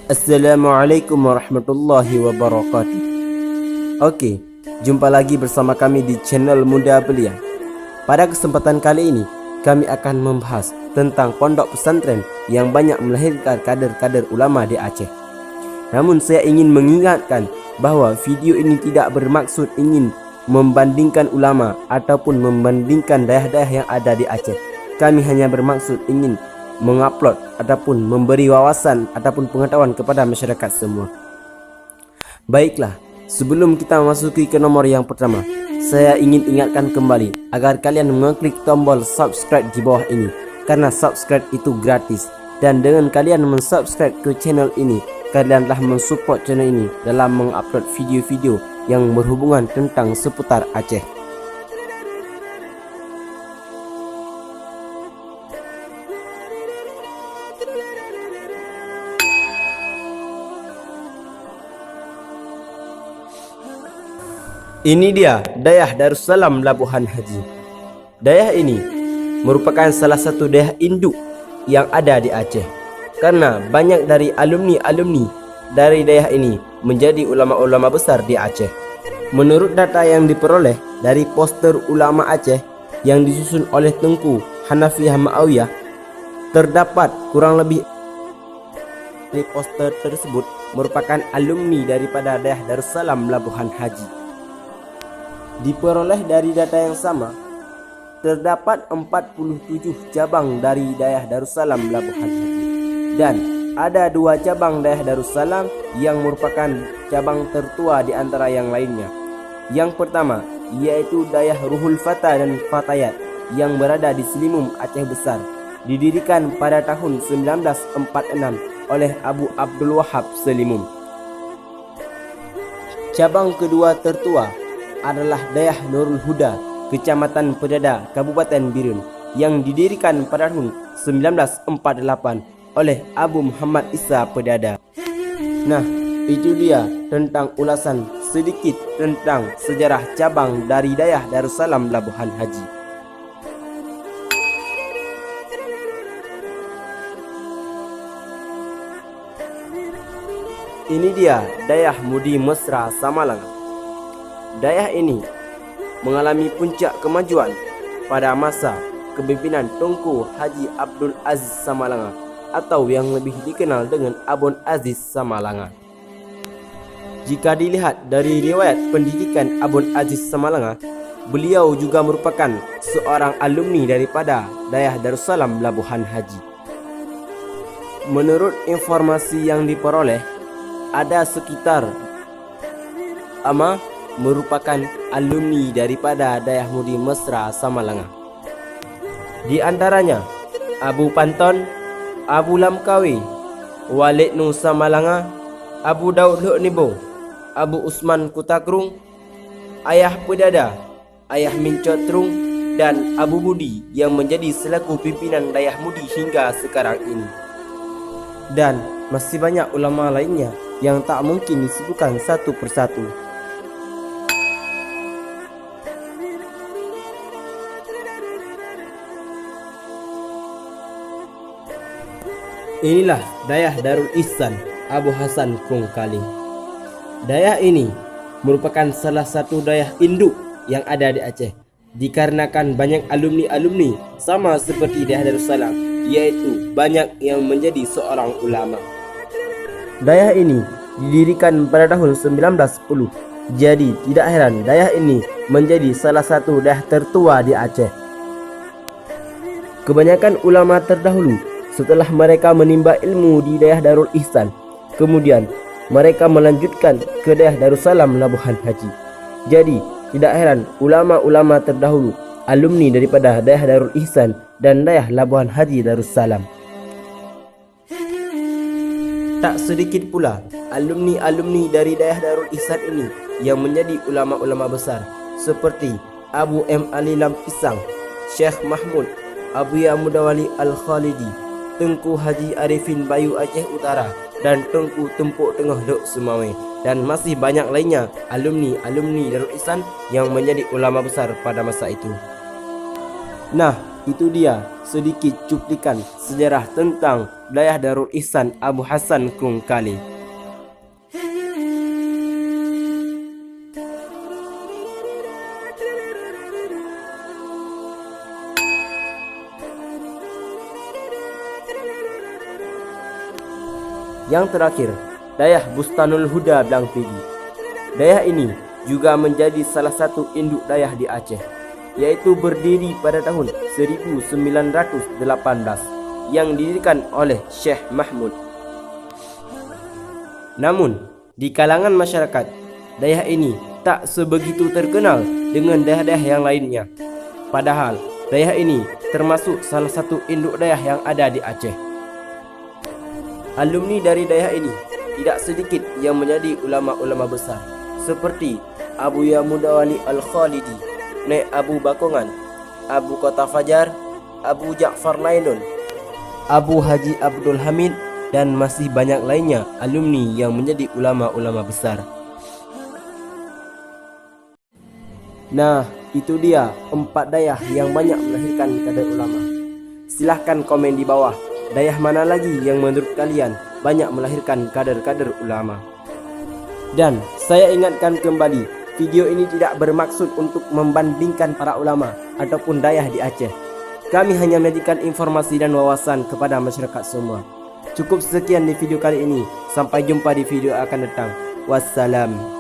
Assalamualaikum warahmatullahi wabarakatuh. Okey, jumpa lagi bersama kami di channel Muda Belia. Pada kesempatan kali ini, kami akan membahas tentang pondok pesantren yang banyak melahirkan kader-kader ulama di Aceh. Namun saya ingin mengingatkan bahawa video ini tidak bermaksud ingin membandingkan ulama ataupun membandingkan daerah-daerah yang ada di Aceh. Kami hanya bermaksud ingin mengupload ataupun memberi wawasan ataupun pengetahuan kepada masyarakat semua. Baiklah, sebelum kita memasuki ke nomor yang pertama, saya ingin ingatkan kembali agar kalian mengklik tombol subscribe di bawah ini, karena subscribe itu gratis. Dan dengan kalian mensubscribe ke channel ini, kalian telah mensupport channel ini dalam mengupload video-video yang berhubungan tentang seputar Aceh. Ini dia Dayah Darussalam Labuhan Haji. Dayah ini merupakan salah satu dayah induk yang ada di Aceh, karena banyak dari alumni-alumni dari dayah ini menjadi ulama-ulama besar di Aceh. Menurut data yang diperoleh dari poster ulama Aceh yang disusun oleh Tengku Hanafiyah Ma'awiyah, terdapat kurang lebih dari poster tersebut merupakan alumni daripada dayah Darussalam Labuhan Haji. Diperoleh dari data yang sama, terdapat 47 cabang dari dayah Darussalam Labuhan Haji, dan ada 2 cabang dayah Darussalam yang merupakan cabang tertua di antara yang lainnya. Yang pertama yaitu dayah Ruhul Fata dan Fatayat yang berada di Selimum, Aceh Besar, didirikan pada tahun 1946 oleh Abu Abdul Wahab Selimum. Cabang kedua tertua adalah dayah Nurul Huda, Kecamatan Pedada, Kabupaten Birun, yang didirikan pada tahun 1948 oleh Abu Muhammad Isa Pedada. Nah, itu dia tentang ulasan sedikit tentang sejarah cabang dari dayah Darussalam Labuhan Haji. Ini dia dayah Mudi Mesra Samalanga. Dayah ini mengalami puncak kemajuan pada masa kepimpinan Tunku Haji Abdul Aziz Samalanga, atau yang lebih dikenal dengan Abon Aziz Samalanga. Jika dilihat dari riwayat pendidikan Abon Aziz Samalanga, beliau juga merupakan seorang alumni daripada dayah Darussalam Labuhan Haji. Menurut informasi yang diperoleh, ada sekitar merupakan alumni daripada dayah Mudi Mesra Samalanga. Di antaranya Abu Panton, Abu Lamkawi, Walid Nur Samalanga, Abu Daud Luk Nibo, Abu Usman Kutakrung, Ayah Pedada, Ayah Mincotrung, dan Abu Budi yang menjadi selaku pimpinan dayah Mudi hingga sekarang ini. Dan masih banyak ulama lainnya yang tak mungkin disebutkan satu persatu. Inilah dayah Darul Ihsan Abu Hasan Kongkaling. Dayah ini merupakan salah satu dayah induk yang ada di Aceh, dikarenakan banyak alumni-alumni sama seperti dayah Darussalam, yaitu banyak yang menjadi seorang ulama. Dayah ini didirikan pada tahun 1910. Jadi tidak heran dayah ini menjadi salah satu dayah tertua di Aceh. Kebanyakan ulama terdahulu setelah mereka menimba ilmu di dayah Darul Ihsan, kemudian mereka melanjutkan ke dayah Darussalam Labuhan Haji. Jadi tidak heran ulama-ulama terdahulu alumni daripada dayah Darul Ihsan dan dayah Labuhan Haji Darussalam. Tak sedikit pula alumni-alumni dari dayah Darul Ihsan ini yang menjadi ulama-ulama besar, seperti Abu M. Ali Lampisang, Syekh Mahmud, Abu Ya Mudawali Al-Khalidi, Tengku Haji Arifin Bayu Aceh Utara, dan Tengku Tempuk Tengah Dok Sumawe, dan masih banyak lainnya alumni-alumni Darul Ihsan yang menjadi ulama besar pada masa itu. Nah, itu dia sedikit cuplikan sejarah tentang Dayah Darul Ihsan Abu Hasan Krungkali. Yang terakhir, Dayah Bustanul Huda Blang Pidi. Dayah ini juga menjadi salah satu induk dayah di Aceh, yaitu berdiri pada tahun 1918 yang didirikan oleh Syekh Mahmud. Namun, di kalangan masyarakat, dayah ini tak sebegitu terkenal dengan dayah-dayah yang lainnya. Padahal, dayah ini termasuk salah satu induk dayah yang ada di Aceh. Alumni dari dayah ini tidak sedikit yang menjadi ulama-ulama besar seperti Abu Yamudawali Al-Khalidi, Nek Abu Bakongan, Abu Kota Fajar, Abu Ja'far Lainun, Abu Haji Abdul Hamid, dan masih banyak lainnya alumni yang menjadi ulama-ulama besar. Nah, itu dia 4 dayah yang banyak melahirkan kader ulama. Silahkan komen di bawah, dayah mana lagi yang menurut kalian banyak melahirkan kader-kader ulama. Dan saya ingatkan kembali, video ini tidak bermaksud untuk membandingkan para ulama ataupun dayah di Aceh. Kami hanya menyajikan informasi dan wawasan kepada masyarakat semua. Cukup sekian di video kali ini. Sampai jumpa di video akan datang. Wassalam.